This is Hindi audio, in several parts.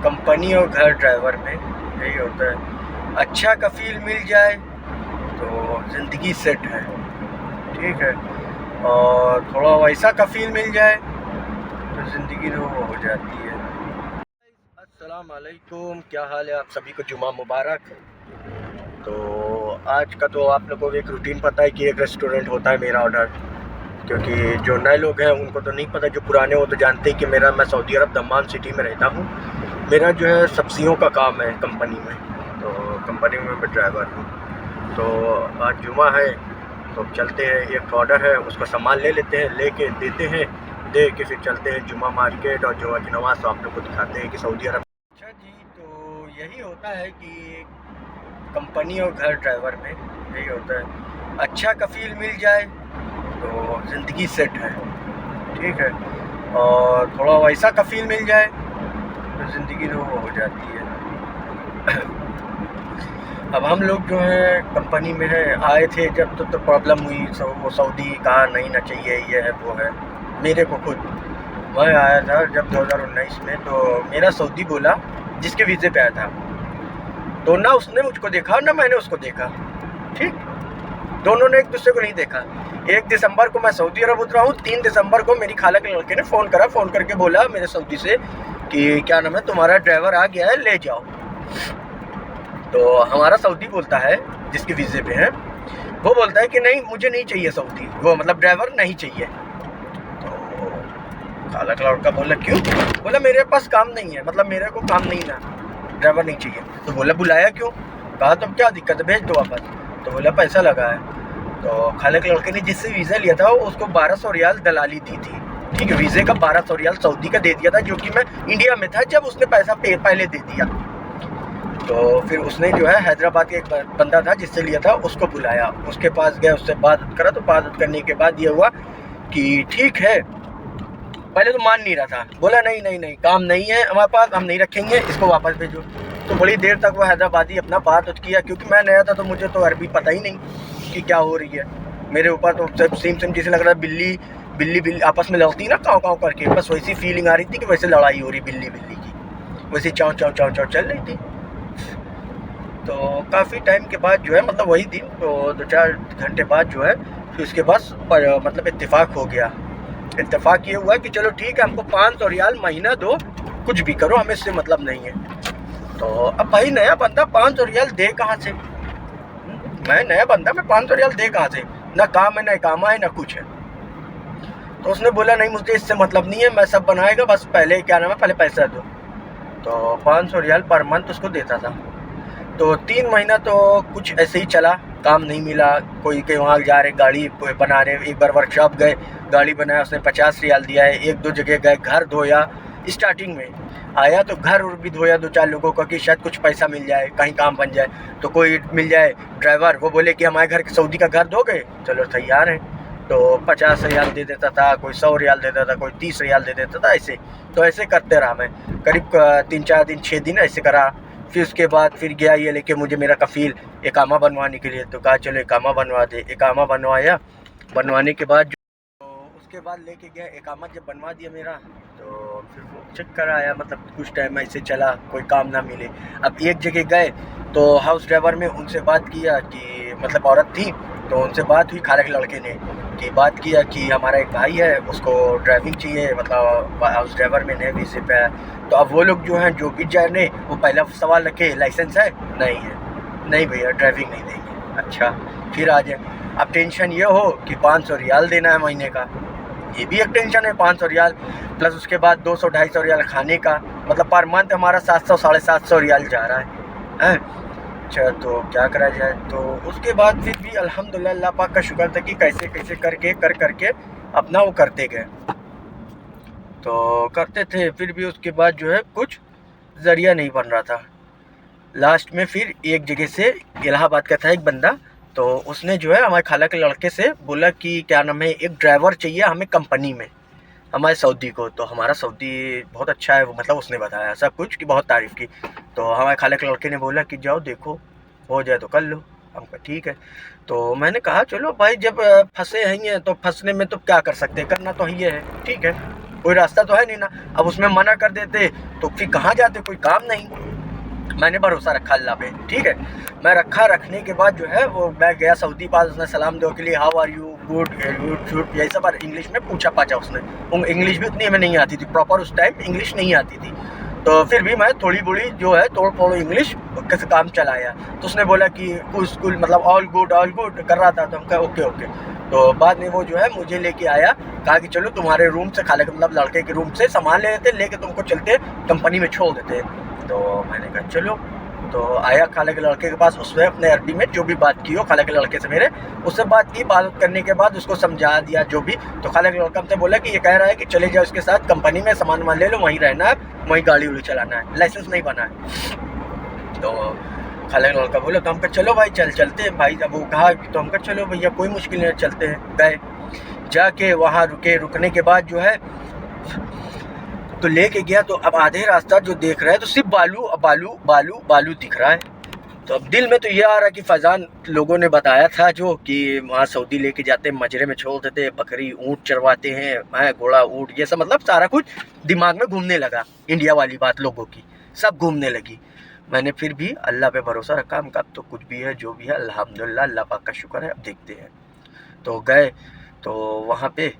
कंपनी और घर ड्राइवर में यही होता है। अच्छा कफ़ील मिल जाए तो ज़िंदगी सेट है, ठीक है। और थोड़ा वैसा कफ़ील मिल जाए तो ज़िंदगी तो वो हो जाती है। अस्सलाम वालेकुम, क्या हाल है आप सभी को, जुमा मुबारक। तो आज का तो आप लोगों को एक रूटीन पता है कि एक रेस्टोरेंट होता है मेरा ऑर्डर, क्योंकि जो नए लोग हैं उनको तो नहीं पता, जो पुराने वो तो जानते हैं कि मैं सऊदी अरब दम्माम सिटी में रहता हूँ। मेरा जो है सब्जियों का काम है कंपनी में, तो कंपनी में मैं ड्राइवर हूँ। तो आज जुमा है तो चलते हैं, एक ऑर्डर है उसका सामान ले लेते हैं, लेके देते हैं, दे के फिर चलते हैं जुमा मार्केट और जुमा की नमाज़ तो आप लोग को दिखाते हैं कि सऊदी अरब। अच्छा जी, तो यही होता है कि कंपनी और घर ड्राइवर में यही होता है। अच्छा कफ़ील मिल जाए तो ज़िंदगी सेट है, ठीक है। और थोड़ा वैसा कफ़ील मिल जाए तो ज़िंदगी तो वो हो जाती है। अब हम लोग जो है कंपनी में है, आए थे जब तो प्रॉब्लम हुई, वो सऊदी कहा नहीं ना चाहिए, ये है वो है। मेरे को खुद, मैं आया था जब 2019 में, तो मेरा सऊदी बोला जिसके वीज़े पे आया था, तो ना उसने मुझको देखा ना मैंने उसको देखा, ठीक। दोनों ने एक दूसरे को नहीं देखा। 1 दिसंबर को मैं सऊदी अरब उतरा हूँ, 3 दिसंबर को मेरी खाला के लड़के ने फ़ोन करा, फ़ोन करके बोला मेरे सऊदी से कि क्या नाम है, तुम्हारा ड्राइवर आ गया है, ले जाओ। तो हमारा सऊदी बोलता है जिसके वीज़े पे है, वो बोलता है कि नहीं मुझे नहीं चाहिए सऊदी, वो मतलब ड्राइवर नहीं चाहिए। तो खाला का लड़का बोला क्यों? बोला मेरे पास काम नहीं है, मतलब मेरे को काम नहीं ना, ड्राइवर नहीं चाहिए। तो बोला बुलाया क्यों? कहा तो क्या दिक्कत है, भेज दो वापस। तो बोला पैसा लगा है। तो खाले के लड़के ने जिससे वीज़ा लिया था उसको 1200 रियाल दलाली दी थी, ठीक है। वीज़े का 1200 रियाल सऊदी का दे दिया था, जो कि मैं इंडिया में था जब उसने पैसा पहले दे दिया। तो फिर उसने जो है हैदराबाद के एक बंदा था जिससे लिया था, उसको बुलाया, उसके पास गया, उससे बात करा। तो बात करने के बाद ये हुआ कि ठीक है, पहले तो मान नहीं रहा था, बोला नहीं नहीं नहीं काम नहीं है हमारे पास, हम नहीं रखेंगे, इसको वापस भेजो। तो बड़ी देर तक वो हैदराबादी अपना बात किया, क्योंकि मैं नया था तो मुझे तो अरबी पता ही नहीं कि क्या हो रही है। मेरे ऊपर तो सब सेम जैसे लग रहा है बिल्ली बिल्ली बिल्ली आपस में लड़ती ना काँव काँव करके, बस वैसी फीलिंग आ रही थी कि वैसे लड़ाई हो रही बिल्ली बिल्ली की, वैसे चाँव चाँव चाँव चाँव चल रही थी। तो काफ़ी टाइम के बाद जो है, मतलब वही दिन, तो 2-4 घंटे बाद जो है, फिर उसके बाद मतलब इत्तेफाक हो गया। इत्तेफाक ये हुआ कि चलो ठीक है, हमको 500 रियाल महीना दो, कुछ भी करो, हमें इससे मतलब नहीं है। तो अब भाई नया बंदा 500 रियाल दे कहाँ से? मैं नया बंदा, मैं 500 रियाल दे कहाँ से? ना काम है, ना इकामा है, ना कुछ है। तो उसने बोला नहीं मुझे इससे मतलब नहीं है, मैं सब बनाएगा, बस पहले क्या नाम है, पहले पैसा दो। तो 500 रियाल पर मंथ उसको देता था। तो 3 महीना तो कुछ ऐसे ही चला, काम नहीं मिला। कोई के वहाँ जा रहे, गाड़ी बना रहे, एक बार वर्कशॉप गए, गाड़ी बनाया, उसने 50 रियाल दिया है। 1-2 जगह गए, घर धोया, स्टार्टिंग में आया तो घर भी धोया 2-4 लोगों का कि शायद कुछ पैसा मिल जाए, कहीं काम बन जाए। तो कोई मिल जाए ड्राइवर, वो बोले कि हमारे घर के सऊदी का घर धोगे, चलो तैयार है। तो 50 रियाल दे देता था, कोई 100 रियाल दे देता था, कोई 30 रियाल दे देता था, ऐसे। तो ऐसे करते रहा मैं करीब 3-4 दिन 6 दिन ऐसे करा। फिर उसके बाद फिर गया ये लेके मुझे मेरा कफ़ील इकामा बनवाने के लिए, तो कहा चलो इकामा बनवा दे। इकामा बनवाया, बनवाने के बाद तो उसके बाद लेके गया इकामा, जब बनवा दिया मेरा, तो फिर वो चेक कराया, मतलब कुछ टाइम ऐसे चला, कोई काम ना मिले। अब एक जगह गए तो हाउस ड्राइवर में उनसे बात किया कि मतलब औरत थी, तो उनसे बात हुई खाला के लड़के ने कि बात किया कि हमारा एक भाई है, उसको ड्राइविंग चाहिए, मतलब हाउस ड्राइवर में नए वीज़े पे है। तो अब वो लोग जो हैं, जो भी जाने, वो पहला सवाल रखे लाइसेंस है? नहीं है। नहीं भैया ड्राइविंग नहीं देंगे। अच्छा फिर आ जाए। अब टेंशन ये हो कि 500 रियाल देना है महीने का, ये भी एक टेंशन है। 500 रियाल प्लस उसके बाद 200-250 रियाल खाने का, मतलब पर मंथ हमारा 700-750 रियाल जा रहा है। अच्छा तो क्या करा जाए? तो उसके बाद फिर भी अल्हम्दुलिल्लाह अल्लाह पाक का शुक्र था कि कैसे कैसे करके अपना वो करते गए। तो करते थे, फिर भी उसके बाद जो है कुछ ज़रिया नहीं बन रहा था। लास्ट में फिर एक जगह से, इलाहाबाद का था एक बंदा, तो उसने जो है हमारे खाला के लड़के से बोला कि क्या नाम है, एक ड्राइवर चाहिए हमें कंपनी में, हमारे सऊदी को। तो हमारा सऊदी बहुत अच्छा है, वो मतलब उसने बताया सब कुछ कि बहुत तारीफ़ की। तो हमारे खाला के लड़के ने बोला कि जाओ देखो, हो जाए तो कर लो। हम कहा ठीक है। तो मैंने कहा चलो भाई, जब फंसे हैं तो फंसने में तो क्या कर सकते हैं, करना तो ही है, ठीक है, कोई रास्ता तो है नहीं ना। अब उसमें मना कर देते तो फिर कहाँ जाते, कोई काम नहीं। मैंने भरोसा रखा अल्लाह पे, ठीक है। मैं रखने के बाद जो है वो मैं गया सऊदी पास, उसने सलाम दो के लिए how are you, good good, यही सब इंग्लिश में पूछा पाछा उसने। इंग्लिश भी उतनी हमें नहीं आती थी प्रॉपर, उस टाइम इंग्लिश नहीं आती थी, तो फिर भी मैं थोड़ी बड़ी जो है तोड़ फोड़ इंग्लिश कैसे काम चलाया। तो उसने बोला कि स्कूल मतलब ऑल गुड कर रहा था, तो हम कहा ओके ओके। तो बाद में वो जो है मुझे लेके आया, कहा कि चलो तुम्हारे रूम से खाले मतलब लड़के के रूम से सामान ले लेते, लेके तुमको चलते कंपनी में छोड़ देते। तो मैंने कहा चलो। तो आया खाले के लड़के के पास, उसने अपने अरबी में जो भी बात की हो खाले के लड़के से मेरे, उससे बात की। बात करने के बाद उसको समझा दिया जो भी। तो खाले के लड़का हमसे बोला कि ये कह रहा है कि चले जाओ उसके साथ कंपनी में, सामान वामान ले लो, वहीं रहना है, वहीं गाड़ी उड़ी चलाना है, लाइसेंस नहीं बना है। तो खाले का लड़का बोला तो हम कहा चलो भाई चलते हैं भाई। जब वो कहा तो हम कहा चलो भैया कोई मुश्किल नहीं, चलते हैं। गए, जाके वहाँ रुकने के बाद जो है तो लेके गया। तो अब आधे रास्ता जो देख रहा है तो सिर्फ बालू बालू बालू बालू दिख रहा है। तो अब दिल में तो ये आ रहा कि फैजान लोगों ने बताया था जो कि वहाँ सऊदी लेके जाते हैं, मजरे में छोड़ देते, बकरी ऊँट चरवाते हैं, घोड़ा ऊँट, ये सब मतलब सारा कुछ दिमाग में घूमने लगा। इंडिया वाली बात लोगों की सब घूमने लगी। मैंने फिर भी अल्लाह पे भरोसा रखा। हम कब तो कुछ भी है जो भी है अल्हम्दुलिल्लाह, अल्लाह पाक का शुक्र है, अब देखते हैं। तो गए, तो वहाँ पे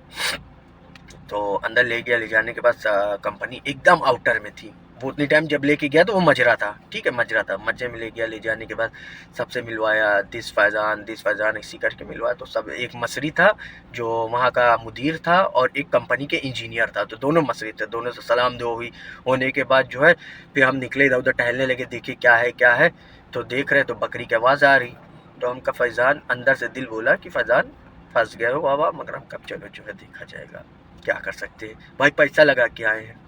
तो अंदर ले गया। ले जाने के बाद कंपनी एकदम आउटर में थी। वो उतनी टाइम जब लेके गया तो वो मजरा था, ठीक है, मजरा था। मजे में ले गया। ले जाने के बाद सबसे मिलवाया, दिस फैज़ान इसी करके मिलवाया। तो सब, एक मसरी था जो वहाँ का मुदीर था और एक कंपनी के इंजीनियर था, तो दोनों मसरी थे। दोनों से सलाम दो हुई। होने के बाद जो है फिर हम निकले, इधर उधर टहलने लगे, देखे क्या है। तो देख रहे तो बकरी की आवाज़ आ रही। तो हमका फैज़ान अंदर से दिल बोला कि फैज़ान फंस गए हो बाबा, मगर हम कब चलो जो है देखा जाएगा, क्या कर सकते हैं भाई, पैसा लगा के आए हैं,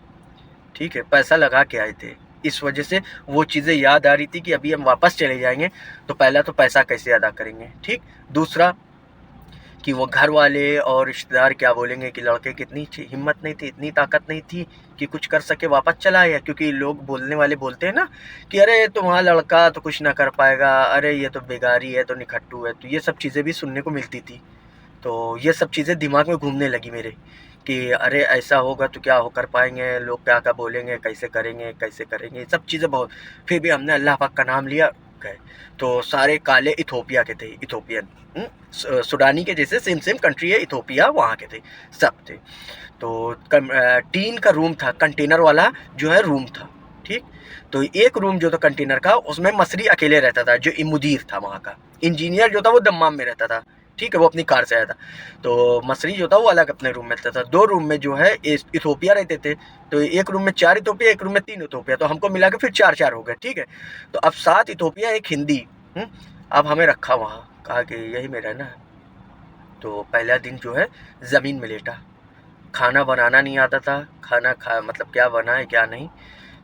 ठीक है, पैसा लगा के आए थे। इस वजह से वो चीज़ें याद आ रही थी कि अभी हम वापस चले जाएंगे तो पहला तो पैसा कैसे अदा करेंगे, ठीक। दूसरा कि वो घर वाले और रिश्तेदार क्या बोलेंगे कि लड़के की इतनी हिम्मत नहीं थी, इतनी ताकत नहीं थी कि कुछ कर सके, वापस चला आया। क्योंकि लोग बोलने वाले बोलते हैं ना कि अरे तुम्हारा लड़का तो कुछ ना कर पाएगा, अरे ये तो बेगारी है, तो निखट्टू है, तो ये सब चीज़ें भी सुनने को मिलती थी। तो ये सब चीज़ें दिमाग में घूमने लगी मेरे कि अरे ऐसा होगा तो क्या हो कर पाएंगे, लोग क्या क्या बोलेंगे, कैसे करेंगे, सब चीज़ें बहुत। फिर भी हमने अल्लाह पाक का नाम लिया, गए। तो सारे काले इथोपिया के थे, इथोपियन, सुडानी के जैसे सेम कंट्री है इथोपिया, वहाँ के थे, सब थे। तो टीन का रूम था, कंटेनर वाला जो है रूम था, ठीक। तो एक रूम जो था कंटेनर का, उसमें मसरी अकेले रहता था, जो मुदीर था वहाँ का। इंजीनियर जो था वो दम्माम में रहता था, ठीक है, वो अपनी कार से आया था। तो मसरी जो था वो अलग अपने रूम में रहता था। 2 रूम में जो है इथोपिया रहते थे। तो एक रूम में 4 इथोपिया, एक रूम में 3 इथोपिया, तो हमको मिला के फिर 4-4 हो गए, ठीक है। तो अब 7 इथोपिया, एक हिंदी। अब हमें रखा वहाँ, कहा कि यही में रहना है। तो पहला दिन जो है ज़मीन में लेटा, खाना बनाना नहीं आता था, मतलब क्या बनाए क्या नहीं।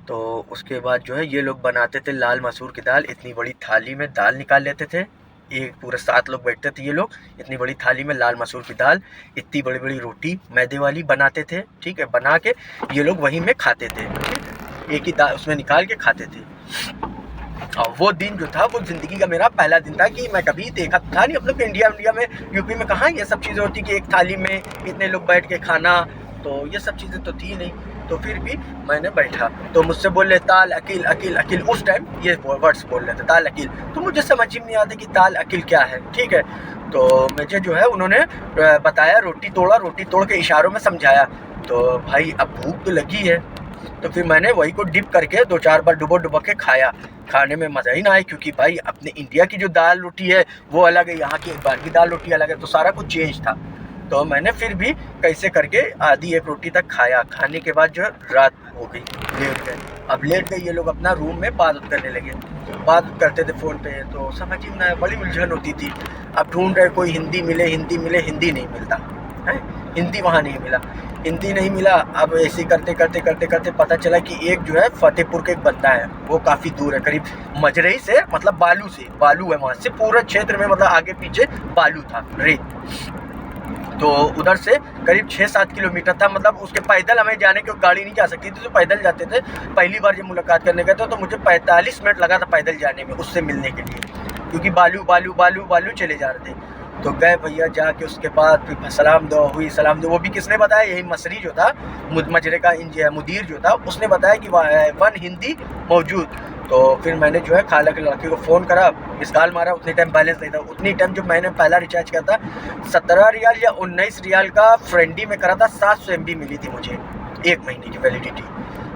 तो उसके बाद जो है ये लोग बनाते थे लाल मसूर की दाल, इतनी बड़ी थाली में दाल निकाल लेते थे। एक पूरे 7 लोग बैठते थे ये लोग, इतनी बड़ी थाली में लाल मसूर की दाल, इतनी बड़ी बड़ी रोटी मैदे वाली बनाते थे, ठीक है। बना के ये लोग वहीं में खाते थे, एक ही दाल उसमें निकाल के खाते थे। और वो दिन जो था वो ज़िंदगी का मेरा पहला दिन था कि मैं कभी देखा था नहीं। मतलब इंडिया में, यूपी में कहाँ ये सब चीज़ें होती कि एक थाली में इतने लोग बैठ के खाना, तो ये सब चीज़ें तो थी नहीं। तो फिर भी मैंने बैठा, तो मुझसे बोल रहे ताल अकील अकील अकील, उस टाइम ये वर्ड्स बोल रहे थे ताल अकील। तो मुझे समझ ही नहीं आता कि ताल अकील क्या है, ठीक है। तो मुझे जो है उन्होंने बताया, रोटी तोड़ के इशारों में समझाया। तो भाई अब भूख तो लगी है, तो फिर मैंने वही को डिप करके 2-4 बार डुबो के खाया। खाने में मज़ा ही ना आया, क्योंकि भाई अपने इंडिया की जो दाल रोटी है वो अलग है, यहाँ की एक बार की दाल रोटी अलग है, तो सारा कुछ चेंज था। तो मैंने फिर भी कैसे करके आधी एक रोटी तक खाया। खाने के बाद जो है रात हो गई, लेट गए। अब लेट गए ये लोग अपना रूम में बात करने लगे, बात करते थे फ़ोन पे, तो समझ ही ना, बड़ी उलझन होती थी। अब ढूंढ रहे कोई हिंदी मिले, हिंदी नहीं मिलता है, हिंदी वहाँ नहीं मिला। अब ऐसे करते पता चला कि एक जो है फतेहपुर के एक बंदा है, वो काफ़ी दूर है, करीब मजरई से, मतलब बालू है वहाँ से, पूरा क्षेत्र में मतलब आगे पीछे बालू था, रेत। तो उधर से करीब 6-7 किलोमीटर था, मतलब उसके पैदल हमें जाने की गाड़ी नहीं जा सकती थी, तो पैदल जाते थे। पहली बार जब मुलाकात करने गए तो मुझे 45 मिनट लगा था पैदल जाने में उससे मिलने के लिए, क्योंकि बालू चले जा रहे थे। तो गए भैया, जाके उसके बाद फिर सलाम दुआ हुई। सलाम दुआ वो भी किसने बताया, यही मसरी जो था, मजरे का मुदीर जो था, उसने बताया कि वन हिंदी मौजूद। तो फिर मैंने जो है खाला के लड़के को फ़ोन करा, मिस कॉल मारा, उतने टाइम बैलेंस नहीं था। उतनी टाइम जो मैंने पहला रिचार्ज किया था 17 रियाल या 19 रियाल का फ्रेंडी में करा था, 700 MB मिली थी मुझे 1 महीने की वैलिडिटी।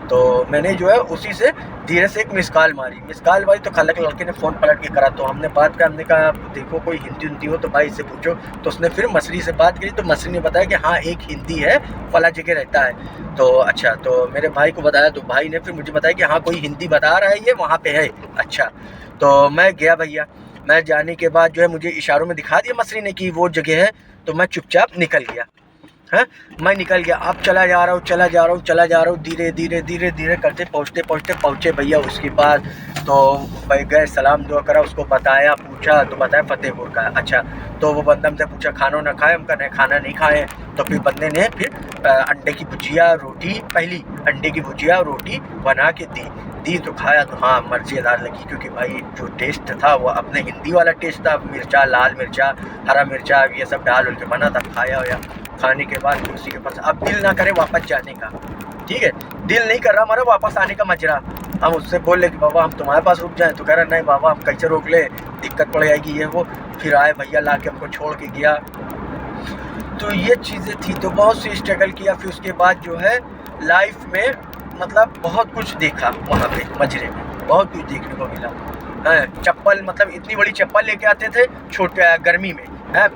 तो मैंने जो है उसी से धीरे से एक मिस कॉल मारी तो खाला के लड़के ने फ़ोन पलट के करा। तो हमने बात कर, हमने कहा देखो कोई हिंदी हो तो भाई इससे पूछो। तो उसने फिर मसरी से बात करी, तो मसरी ने बताया कि हाँ एक हिंदी है, फला जगह रहता है। तो अच्छा, तो मेरे भाई को बताया, तो भाई ने फिर मुझे बताया कि हाँ कोई हिंदी बता रहा है, ये वहाँ पे है। अच्छा, तो मैं गया भैया। मैं जाने के बाद जो है मुझे इशारों में दिखा दिया मसरी ने कि वो जगह है। तो मैं चुपचाप निकल गया। हाँ, मैं निकल गया। अब चला जा रहा हूँ धीरे करते पहुँचे भैया उसके पास। तो भाई गए, सलाम दुआ करा, उसको बताया, पूछा तो बताया फतेहपुर का है। अच्छा, तो वो बंदा हमसे पूछा खाना ना खाए, हम कह रहे खाना नहीं खाए। तो फिर बंदे ने फिर अंडे की भुजिया रोटी, पहली अंडे की भुजिया रोटी बना के दी तो खाया। तो हाँ मज़ेदार लगी, क्योंकि भाई जो टेस्ट था वो अपने हिंदी वाला टेस्ट था। मिर्चा, लाल मिर्चा, हरा मिर्चा, ये सब डाल के बना था। खाया खाने के बाद फिर उसी के पास अब दिल ना करे वापस जाने का, ठीक है, दिल नहीं कर रहा हमारा वापस आने का मजरा। हम उससे बोल ले कि बाबा हम तुम्हारे पास रुक जाएं, तो कह रहा नहीं बाबा हम कैसे रोक ले, दिक्कत पड़ जाएगी ये वो। फिर आए भैया, ला के हमको छोड़ के गया। तो ये चीज़ें थी, तो बहुत सी स्ट्रगल किया। फिर उसके बाद जो है लाइफ में मतलब बहुत कुछ देखा वहाँ पे मजरे में, बहुत कुछ देखने को मिला। चप्पल, मतलब इतनी बड़ी चप्पल लेके आते थे छोटे गर्मी में,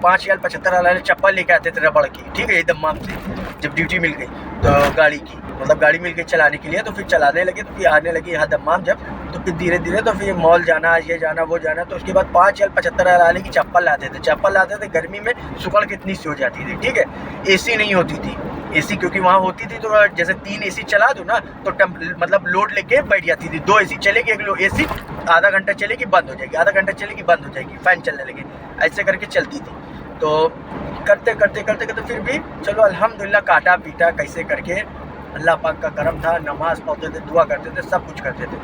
5 या 75 वाले चप्पल लेके आते थे रबड़ की, ठीक है, दम्माम से। जब ड्यूटी मिल गई तो गाड़ी की, मतलब गाड़ी मिल गई चलाने के लिए, तो फिर चलाने लगे। तो फिर आने लगी यहाँ दम्माम जब, तो फिर धीरे तो फिर मॉल जाना, ये जाना वो जाना। तो उसके बाद 5 या 75 वाले की चप्पल लाते थे गर्मी में, सुकड़ कितनी सी हो जाती थी, ठीक है। AC नहीं होती थी, AC क्योंकि वहाँ होती थी तो जैसे 3 AC चला दो ना तो मतलब लोड लेके बैठ जाती थी। 2 AC चलेगी, एक AC आधा घंटा चलेगी बंद हो जाएगी, आधा घंटा चलेगी बंद हो जाएगी, फैन चलने लगे, ऐसे करके चलती थी। तो करते फिर भी चलो अल्हम्दुलिल्लाह काटा पीटा कैसे करके, अल्लाह पाक का करम था। नमाज़ पढ़ते थे, दुआ करते थे, सब कुछ करते थे,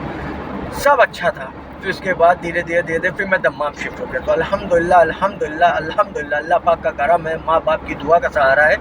सब अच्छा था। फिर उसके बाद धीरे धीरे फिर मैं दम्माम शिफ्ट हो गया। तो अल्हम्दुलिल्लाह अल्लाह पाक का करम है, माँ बाप की दुआ का सहारा है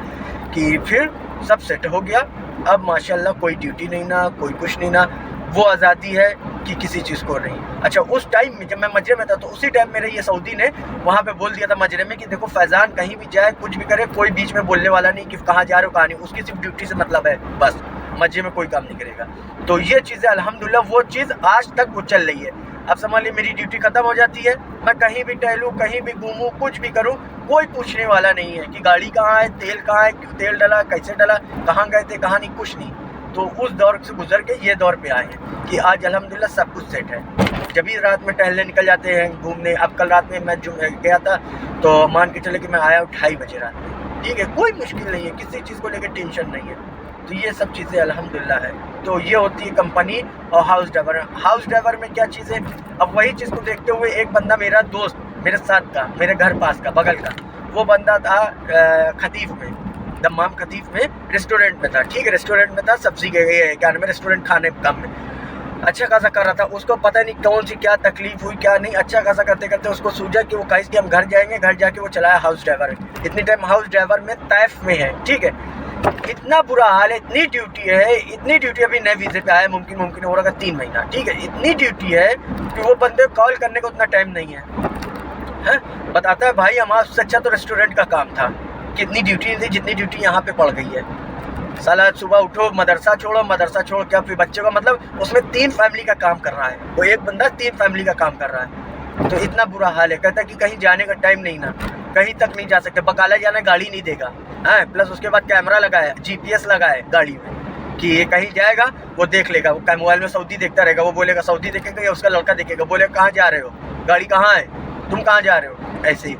कि फिर सब सेट हो गया। अब माशाल्लाह कोई ड्यूटी नहीं ना, कोई कुछ नहीं ना, वो आज़ादी है कि किसी चीज़ को नहीं। अच्छा, उस टाइम में जब मैं मजरे में था, तो उसी टाइम मेरे ये सऊदी ने वहाँ पे बोल दिया था मजरे में कि देखो फैज़ान कहीं भी जाए, कुछ भी करे, कोई बीच में बोलने वाला नहीं कि कहाँ जा रहे हो कहाँ नहीं, उसकी सिर्फ ड्यूटी से मतलब है, बस मजरे में कोई काम नहीं करेगा। तो ये चीज़ें अल्हम्दुलिल्लाह वो चीज़ आज तक वो चल रही है। अब समझ लीजिए मेरी ड्यूटी ख़त्म हो जाती है, मैं कहीं भी टहलूँ, कहीं भी घूमूँ, कुछ भी करूँ, कोई पूछने वाला नहीं है कि गाड़ी कहाँ है, तेल कहाँ है, क्यों तेल डाला, कैसे डाला, कहाँ गए थे, कहाँ नहीं, कुछ नहीं। तो उस दौर से गुजर के ये दौर पे आए हैं कि आज अल्हम्दुलिल्लाह सब कुछ सेट है। जब भी रात में टहलने निकल जाते हैं, घूमने। अब कल रात में मैं जो गया था, तो मान के चले कि मैं आया 2:30 बजे रात में, ठीक है, कोई मुश्किल नहीं है, किसी चीज़ को लेकर टेंशन नहीं है। तो ये सब चीज़ें अल्हम्दुलिल्लाह है। तो ये होती है कंपनी और हाउस ड्राइवर में क्या चीज़ है। अब वही चीज़ को देखते हुए एक बंदा, मेरा दोस्त मेरे साथ का, मेरे घर पास का, बगल का, वो बंदा था खतीफ में, दम्माम खतीफ में रेस्टोरेंट में था, ठीक है, रेस्टोरेंट में था, सब्जी के क्या नाम है, रेस्टोरेंट खाने काम में अच्छा खासा कर रहा था। उसको पता नहीं कौन सी क्या तकलीफ हुई, क्या नहीं, अच्छा खासा करते करते उसको सूझा कि वो कहीं कि हम घर जाएंगे, घर जाके वो चलाया हाउस ड्राइवर। इतनी टाइम हाउस ड्राइवर में तैफ में है, ठीक है, इतना बुरा हाल है, इतनी ड्यूटी अभी नए वीज़े पे आया, मुमकिन हो रहा 3 महीना, ठीक है, इतनी ड्यूटी है कि वो बंदे कॉल करने को उतना टाइम नहीं है। बताता है भाई हमारा उससे अच्छा तो रेस्टोरेंट का काम था, कितनी ड्यूटी नहीं थी जितनी ड्यूटी यहाँ पे पड़ गई है। साला सुबह उठो, मदरसा छोड़ो क्या, फिर बच्चों का मतलब उसमें 3 फैमिली का काम कर रहा है, वो एक बंदा 3 फैमिली का काम कर रहा है। तो इतना बुरा हाल है, कहता है कि कहीं जाने का टाइम नहीं ना, कहीं तक नहीं जा सकते, बकाला जाना गाड़ी नहीं देगा, प्लस उसके बाद कैमरा लगा है, GPS लगा है गाड़ी में कि ये कहीं जाएगा वो देख लेगा, वो मोबाइल में सऊदी देखता रहेगा, वो बोलेगा सऊदी देखेगा या उसका लड़का देखेगा, बोलेगा कहाँ जा रहे हो, गाड़ी कहाँ है, तुम कहाँ जा रहे हो। ऐसे ही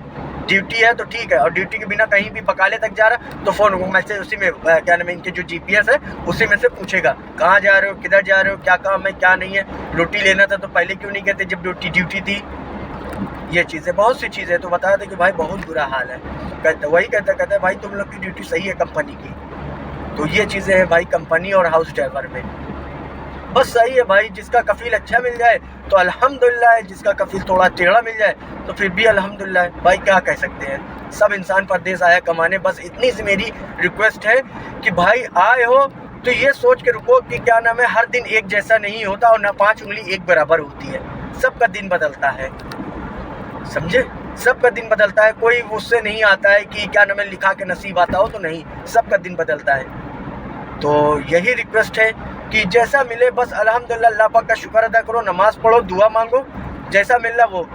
ड्यूटी है तो ठीक है, और ड्यूटी के बिना कहीं भी बकाले तक जा रहा तो फ़ोन मैसेज उसी में क्या नाम है, इनके जो GPS है उसी में से पूछेगा कहाँ जा रहे हो, किधर जा रहे हो, क्या काम है क्या नहीं है, रोटी लेना था तो पहले क्यों नहीं कहते जब ड्यूटी थी। ये चीज़ें, बहुत सी चीज़ें। तो बताया था कि भाई बहुत बुरा हाल है, कहते भाई तुम लोग की ड्यूटी सही है कंपनी की। तो ये चीज़ें हैं भाई कंपनी और हाउस ड्राइवर में। बस सही है भाई, जिसका कफील अच्छा मिल जाए तो अल्हम्दुलिल्लाह है, जिसका कफील थोड़ा टेढ़ा मिल जाए तो फिर भी अल्हम्दुलिल्लाह है भाई, क्या कह सकते हैं। सब इंसान परदेश आया कमाने। बस इतनी सी मेरी रिक्वेस्ट है कि भाई आए हो तो ये सोच के रुको कि क्या नाम है, हर दिन एक जैसा नहीं होता और ना 5 उंगली एक बराबर होती है। सबका दिन बदलता है, समझे, सबका दिन बदलता है। कोई उससे नहीं आता है कि क्या नाम है लिखा के नसीब आता हो, तो नहीं, सबका दिन बदलता है। तो यही रिक्वेस्ट है कि जैसा मिले बस अल्हम्दुलिल्लाह, अल्लाह पाक का शुक्र अदा करो, नमाज पढ़ो, दुआ मांगो, जैसा मिल रहा वो।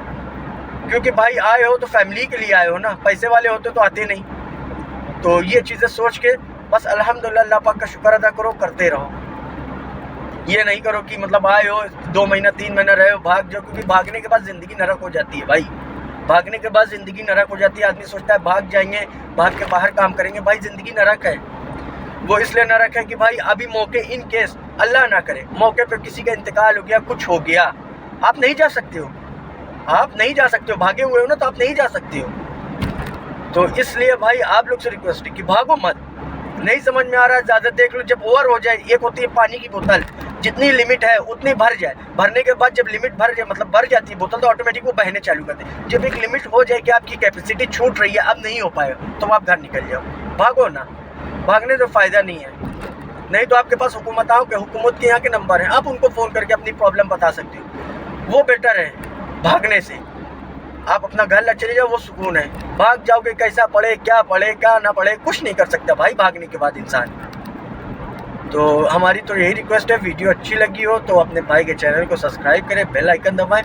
क्योंकि भाई आए हो तो फैमिली के लिए आए हो ना, पैसे वाले होते तो आते नहीं। तो ये चीज़ें सोच के बस अल्हम्दुलिल्लाह अल्लाह पाक का शुक्र अदा करो, करते रहो। ये नहीं करो कि मतलब आए हो 2 महीना 3 महीना रहे हो भाग जाओ, क्योंकि भागने के बाद ज़िंदगी नरक हो जाती है भाई। भागने के बाद ज़िंदगी नरक हो जाती है। आदमी सोचता है भाग जाएंगे, भाग के बाहर काम करेंगे, भाई ज़िंदगी नरक है। वो इसलिए नरक है कि भाई अभी मौके, इन केस अल्लाह ना करे मौके पे किसी का इंतकाल हो गया, कुछ हो गया, आप नहीं जा सकते हो, आप नहीं जा सकते हो, भागे हुए हो ना तो आप नहीं जा सकते हो। तो इसलिए भाई आप लोग से रिक्वेस्ट है कि भागो मत। नहीं समझ में आ रहा है, ज़्यादा देख लो, जब ओवर हो जाए, एक होती है पानी की बोतल, जितनी लिमिट है उतनी भर जाए, भरने के बाद जब लिमिट भर जाए, मतलब भर जाती है बोतल, तो ऑटोमेटिक वो बहने चालू कर दे। जब एक लिमिट हो जाए कि आपकी कैपेसिटी छूट रही है, अब नहीं हो पाएगा, तो आप घर निकल जाओ, भागो ना। भागने से फ़ायदा नहीं है। नहीं तो आपके पास हुकूमत के यहाँ के नंबर हैं, आप उनको फ़ोन करके अपनी प्रॉब्लम बता सकते हो, वो बेटर है भागने से। आप अपना घर लग चले जाओ, वो सुकून है। भाग जाओगे, कैसा पढ़े क्या ना पढ़े, कुछ नहीं कर सकता भाई भागने के बाद इंसान। तो हमारी तो यही रिक्वेस्ट है, वीडियो अच्छी लगी हो तो अपने भाई के चैनल को सब्सक्राइब करें, बेल आइकन दबाएं,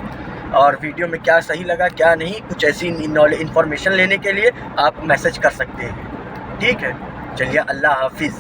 और वीडियो में क्या सही लगा क्या नहीं, कुछ ऐसी इन्फॉर्मेशन लेने के लिए आप मैसेज कर सकते हैं। ठीक है, चलिए, अल्लाह हाफिज़।